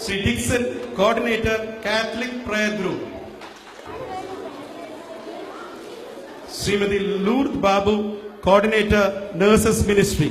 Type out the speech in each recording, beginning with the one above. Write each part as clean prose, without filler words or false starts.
Sri Dixon, Coordinator, Catholic Prayer Group. Srimati Lourdes Babu, Coordinator, Nurses Ministry.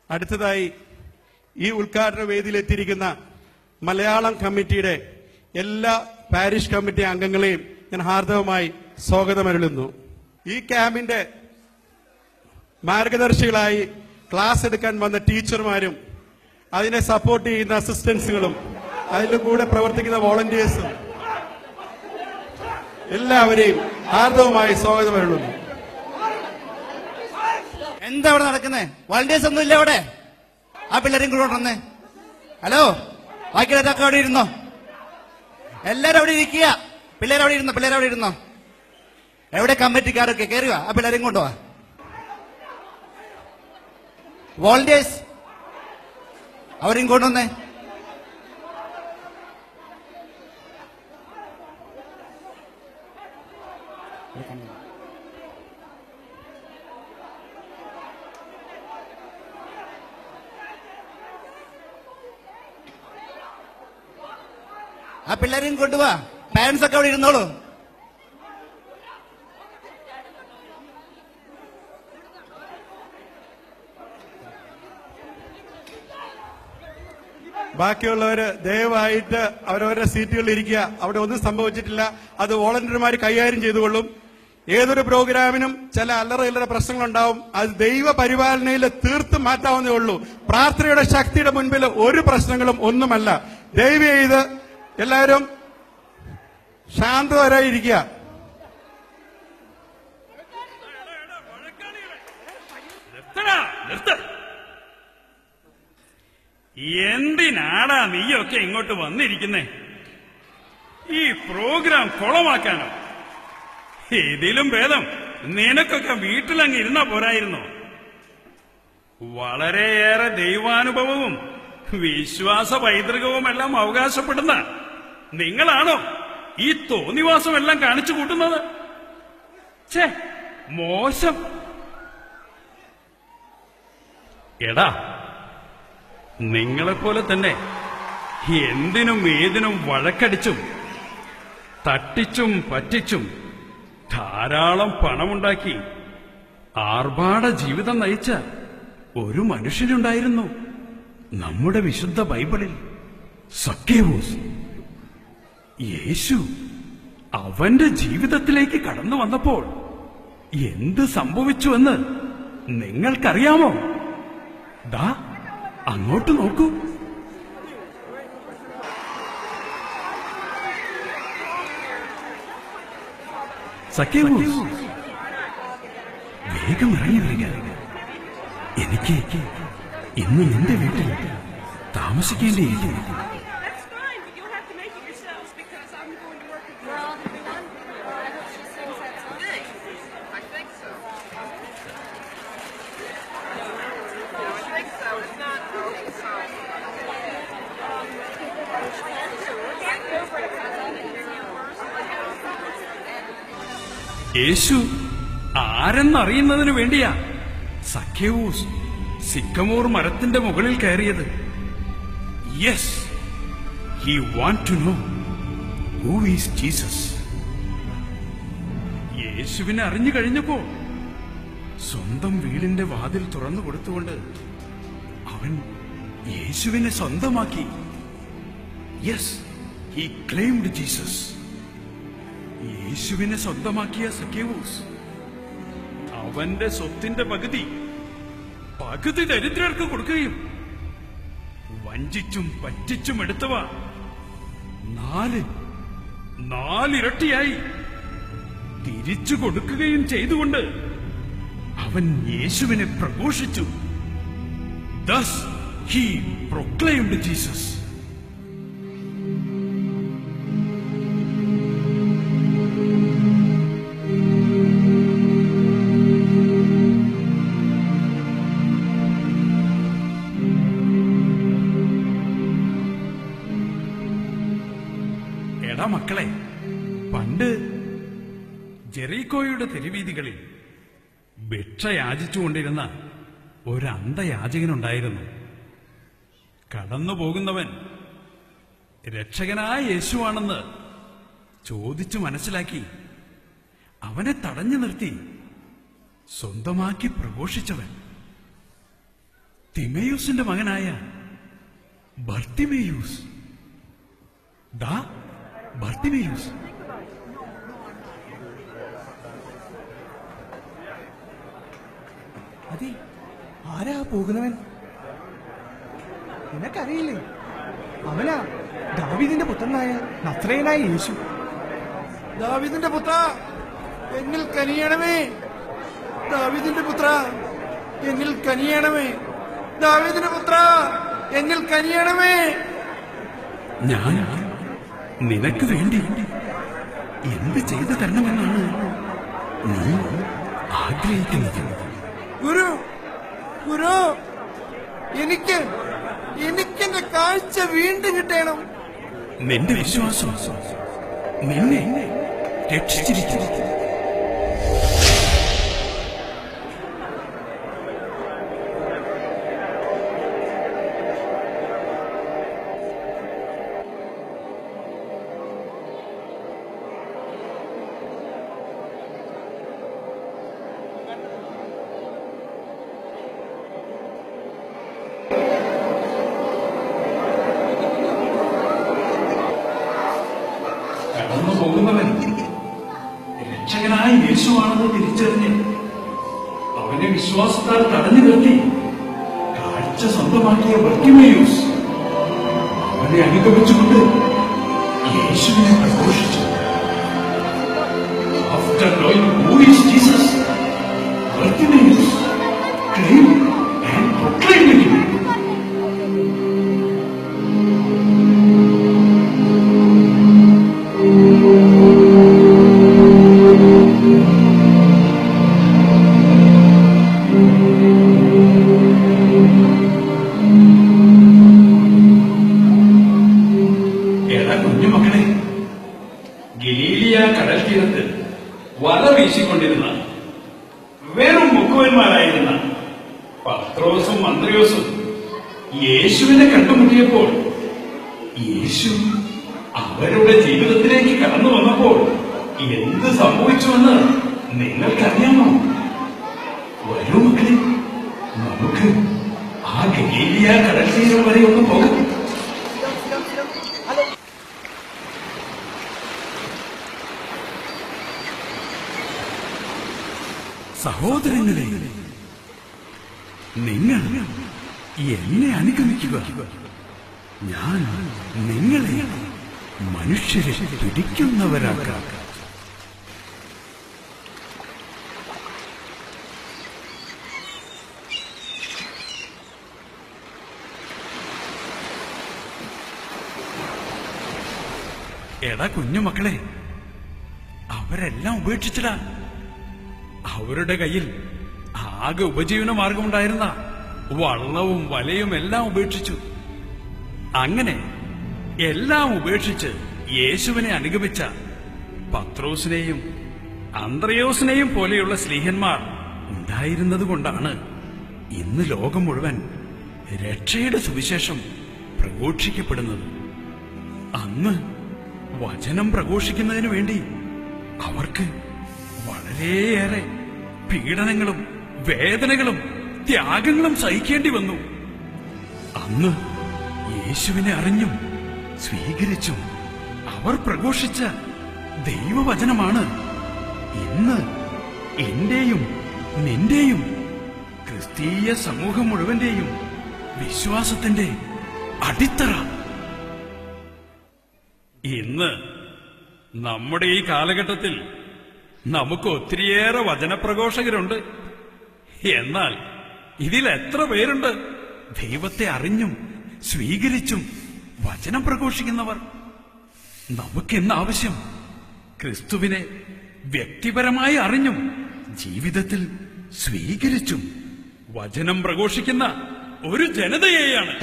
അടുത്തതായി ഈ ഉദ്ഘാടന വേദിയിലെത്തിയിരിക്കുന്ന മലയാളം കമ്മിറ്റിയുടെ എല്ലാ പാരിഷ് കമ്മിറ്റി അംഗങ്ങളെയും ഞാൻ ഹാർദവമായി സ്വാഗതമരുളുന്നു. ഈ ക്യാമ്പിന്റെ മാർഗദർശികളായി ക്ലാസ് എടുക്കാൻ വന്ന ടീച്ചർമാരും അതിനെ സപ്പോർട്ട് ചെയ്യുന്ന അസിസ്റ്റൻസുകളും അതിന്റെ കൂടെ പ്രവർത്തിക്കുന്ന വോളണ്ടിയേഴ്സും എല്ലാവരെയും ഹാർദവമായി സ്വാഗതമരുളുന്നു. എന്താ അവിടെ നടക്കുന്നേ? വോളണ്ടിയേഴ്സ് ഒന്നും ഇല്ല അവിടെ. ആ പിള്ളേരും കൂടെ കൊണ്ടുവന്നേ. ഹലോ, ബാക്കിയുള്ളവരൊക്കെ അവിടെ ഇരുന്നോ? എല്ലാരും അവിടെ ഇരിക്കുക. പിള്ളേരവിടെ ഇരുന്നോ? എവിടെ കമ്മിറ്റിക്കാരൊക്കെ? കയറുക, ആ പിള്ളേരും കൊണ്ടുപോവാ. വോളണ്ടിയേഴ്സ് അവരെയും കൊണ്ടുവന്നേ. ആ പിള്ളേരെയും കൊണ്ടുപോവാ. പാരന്റ്സ് ഒക്കെ അവിടെ ഇരുന്നോളൂ. ബാക്കിയുള്ളവര് ദയവായിട്ട് അവരവരുടെ സീറ്റുകളിൽ ഇരിക്കുക. അവിടെ ഒന്നും സംഭവിച്ചിട്ടില്ല. അത് വോളണ്ടിയർമാർ കൈകാര്യം ചെയ്തുകൊള്ളും. ഏതൊരു പ്രോഗ്രാമിനും ചില അല്ലറ പ്രശ്നങ്ങളുണ്ടാവും. അത് ദൈവ പരിപാലനയിൽ തീർത്തും മാറ്റാവുന്നേ ഉള്ളൂ. പ്രാർത്ഥനയുടെ ശക്തിയുടെ മുൻപിൽ ഒരു പ്രശ്നങ്ങളും ഒന്നുമല്ല. ദയവ് ചെയ്ത് എല്ലാവരും ശാന്തരായിരിക്കുക. എന്തിനാടാ നീയൊക്കെ ഇങ്ങോട്ട് വന്നിരിക്കുന്നേ? ഈ പ്രോഗ്രാം കുളമാക്കാനോ? ഇതിലും ഭേദം നിനക്കൊക്കെ വീട്ടിലങ്ങ് ഇരുന്നാ പോരായിരുന്നോ? വളരെയേറെ ദൈവാനുഭവവും വിശ്വാസ പൈതൃകവുമെല്ലാം അവകാശപ്പെടുന്ന നിങ്ങളാണോ ഈ തോന്നിവാസമെല്ലാം കാണിച്ചു കൂട്ടുന്നത്? ഛേ, മോശം. എടാ, നിങ്ങളെപ്പോലെ തന്നെ എന്തിനും ഏതിനും വഴക്കടിച്ചും തട്ടിച്ചും പറ്റിച്ചും ധാരാളം പണമുണ്ടാക്കി ആർഭാട ജീവിതം നയിച്ച ഒരു മനുഷ്യനുണ്ടായിരുന്നു നമ്മുടെ വിശുദ്ധ ബൈബിളിൽ, സക്കേവൂസ്. യേശു അവന്റെ ജീവിതത്തിലേക്ക് കടന്നു വന്നപ്പോൾ എന്ത് സംഭവിച്ചുവെന്ന് നിങ്ങൾക്കറിയാമോ? ദാ അങ്ങോട്ട് നോക്കൂ. സക്കേവൂസ്, വേഗം ഇറങ്ങി വരിക. എനിക്ക് ഇന്ന് നിന്റെ വീട്ടിൽ താമസിക്കേണ്ടിയിരിക്കുന്നു. യേശു ആരെന്നറിയുന്നതിനു വേണ്ടിയാ സക്കേവൂസ് സിക്കമോർ മരത്തിന്റെ മുകളിൽ കയറിയത്. Yes, he want to know who is Jesus. യേശുവിനെ അറിഞ്ഞു കഴിഞ്ഞപ്പോ സ്വന്തം വീടിന്റെ വാതിൽ തുറന്നു കൊടുത്തുകൊണ്ട് അവൻ യേശുവിനെ സ്വന്തമാക്കി. Yes, he claimed Jesus. യേശുവിനെ സ്വന്തമാക്കിയ സക്കേവൂസ് അവന്റെ സ്വത്തിന്റെ പകുതി ദരിദ്രർക്ക് കൊടുക്കുകയും വഞ്ചിച്ചും പറ്റിച്ചും എടുത്തവ നാലിരട്ടിയായി തിരിച്ചു കൊടുക്കുകയും ചെയ്തുകൊണ്ട് അവൻ യേശുവിനെ പ്രഘോഷിച്ചു. Thus he proclaimed Jesus. എടാ മക്കളെ, പണ്ട് ജെറീക്കോയുടെ തെരുവീതികളിൽ ഭിക്ഷ യാചിച്ചുകൊണ്ടിരുന്ന ഒരു അന്ധയാചകനുണ്ടായിരുന്നു. കടന്നു പോകുന്നവൻ രക്ഷകനായ യേശുവാണെന്ന് ചോദിച്ചു മനസ്സിലാക്കി അവനെ തടഞ്ഞു നിർത്തി സ്വന്തമാക്കി പ്രഘോഷിച്ചവൻ തിമേയൂസിന്റെ മകനായ ബർത്തിമേയൂസ്. ദാ ബർത്തിമേയൂസ്. അതെ, ആരാ പോകുന്നവൻ? നിനക്കറിയില്ലേ? അവനാ ദാവീദിന്റെ പുത്രനായ നസ്രയനായ യേശു. ദാവീദിന്റെ പുത്ര, എന്നിൽ കനിയണമേ. ദാവീദിന്റെ പുത്ര, എന്നിൽ കനിയണമേ. ദാവീദിന്റെ പുത്ര, എന്നിൽ കനിയണമേ. ഞാൻ നിനക്ക് വേണ്ടി എന്ത് ചെയ്തു തരണമെന്നാണ് നീ ആഗ്രഹിക്കുന്നത്? ഗുരു, ഗുരു, എനിക്കെന്റെ കാഴ്ച വീണ്ടും കിട്ടണം. നിന്റെ വിശ്വാസം നിന്നെ രക്ഷിച്ചിരിക്കുന്നു. കടന്നു പോകുന്നവൻ രക്ഷകനായ യേശുവാണെന്ന് തിരിച്ചറിഞ്ഞ് അവനെ വിശ്വാസത്താൽ തടഞ്ഞു നിർത്തി കാഴ്ച സ്വന്തമാക്കിയ ബർത്തിമേയൂസ് അവനെ അനുഗമിച്ചുകൊണ്ട് യേശുവിനെ പ്രഘോഷിച്ചു. After knowing who is Jesus, Bartimaeus came and proclaimed him. കുഞ്ഞുമക്കളെ, ഗലീലിയ കടൽ തീരത്ത് വല വീശിക്കൊണ്ടിരുന്ന വെറും മുക്കുവന്മാരായിരുന്ന പത്രോസും അന്ത്രയോസും യേശുവിനെ കണ്ടുമുട്ടിയപ്പോൾ യേശു അവരുടെ ജീവിതത്തിലേക്ക് കടന്നു വന്നപ്പോൾ എന്ത് സംഭവിച്ചുവെന്ന് നിങ്ങൾക്കറിയാമോ? വരൂ മക്കളെ, നമുക്ക് ആ ഗലീലിയ കടൽ തീരം വരെ ഒന്ന് പോകാം. സഹോദരങ്ങളെ, നിങ്ങൾ എന്നെ അനുഗമിക്കുക. ഞാൻ നിങ്ങളെ മനുഷ്യരെ പിടിക്കുന്നവരാക്കാം. എടാ കുഞ്ഞുമക്കളെ, അവരെല്ലാം ഉപേക്ഷിച്ചിടാ. അവരുടെ കയ്യിൽ ആകെ ഉപജീവന മാർഗമുണ്ടായിരുന്ന വള്ളവും വലയും എല്ലാം ഉപേക്ഷിച്ചു. അങ്ങനെ എല്ലാം ഉപേക്ഷിച്ച് യേശുവിനെ അനുഗമിച്ച പത്രോസിനെയും അന്ത്രയോസിനെയും പോലെയുള്ള സ്ലീഹന്മാർ ഉണ്ടായിരുന്നത് കൊണ്ടാണ് ഇന്ന് ലോകം മുഴുവൻ രക്ഷയുടെ സുവിശേഷം പ്രഘോഷിക്കപ്പെടുന്നത്. അന്ന് വചനം പ്രഘോഷിക്കുന്നതിനു വേണ്ടി അവർക്ക് വളരെയേറെ പീഡനങ്ങളും വേദനകളും ത്യാഗങ്ങളും സഹിക്കേണ്ടി വന്നു. അന്ന് യേശുവിനെ അറിഞ്ഞും സ്വീകരിച്ചും അവർ പ്രഘോഷിച്ച ദൈവവചനമാണ് ഇന്ന് എന്റെയും നിന്റെയും ക്രിസ്തീയ സമൂഹം മുഴുവന്റെയും വിശ്വാസത്തിന്റെ അടിത്തറ. ഇന്ന് നമ്മുടെ ഈ കാലഘട്ടത്തിൽ നമുക്ക് ഒത്തിരിയേറെ വചനപ്രഘോഷകരുണ്ട്. എന്നാൽ ഇതിൽ എത്ര പേരുണ്ട് ദൈവത്തെ അറിഞ്ഞും സ്വീകരിച്ചും വചനം പ്രഘോഷിക്കുന്നവർ? നമുക്കിന്ന് ആവശ്യം ക്രിസ്തുവിനെ വ്യക്തിപരമായി അറിഞ്ഞും ജീവിതത്തിൽ സ്വീകരിച്ചും വചനം പ്രഘോഷിക്കുന്ന ഒരു ജനതയെയാണ്.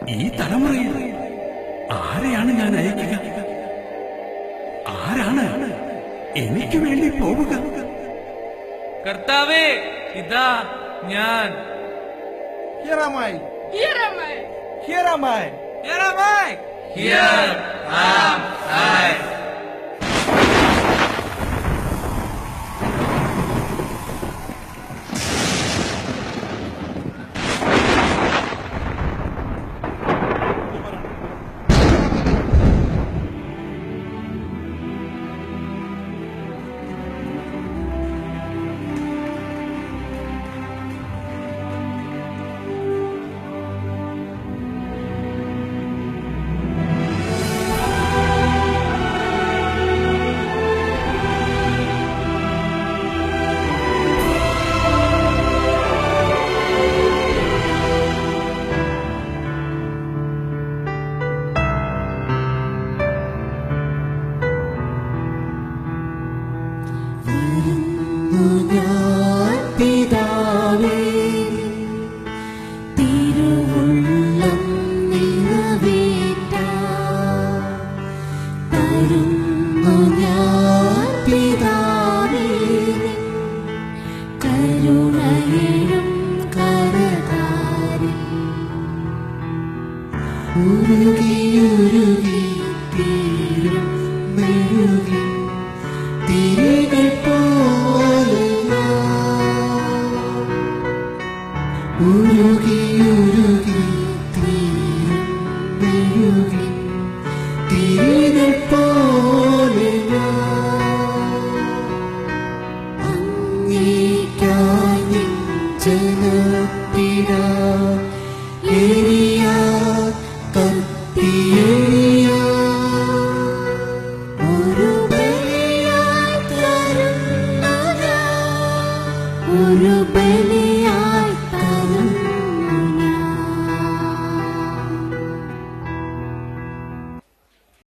ഈ തലമുറയിൽ ആരെയാണ് ഞാൻ അയക്കുക? ആരാണ് എനിക്ക് വേണ്ടി പോവുക? കർത്താവേ, ഇതാ ഞാൻ. Here am I. Here am I. Here am I. Here am I. ഒരു ബലിയായി തരുന്നു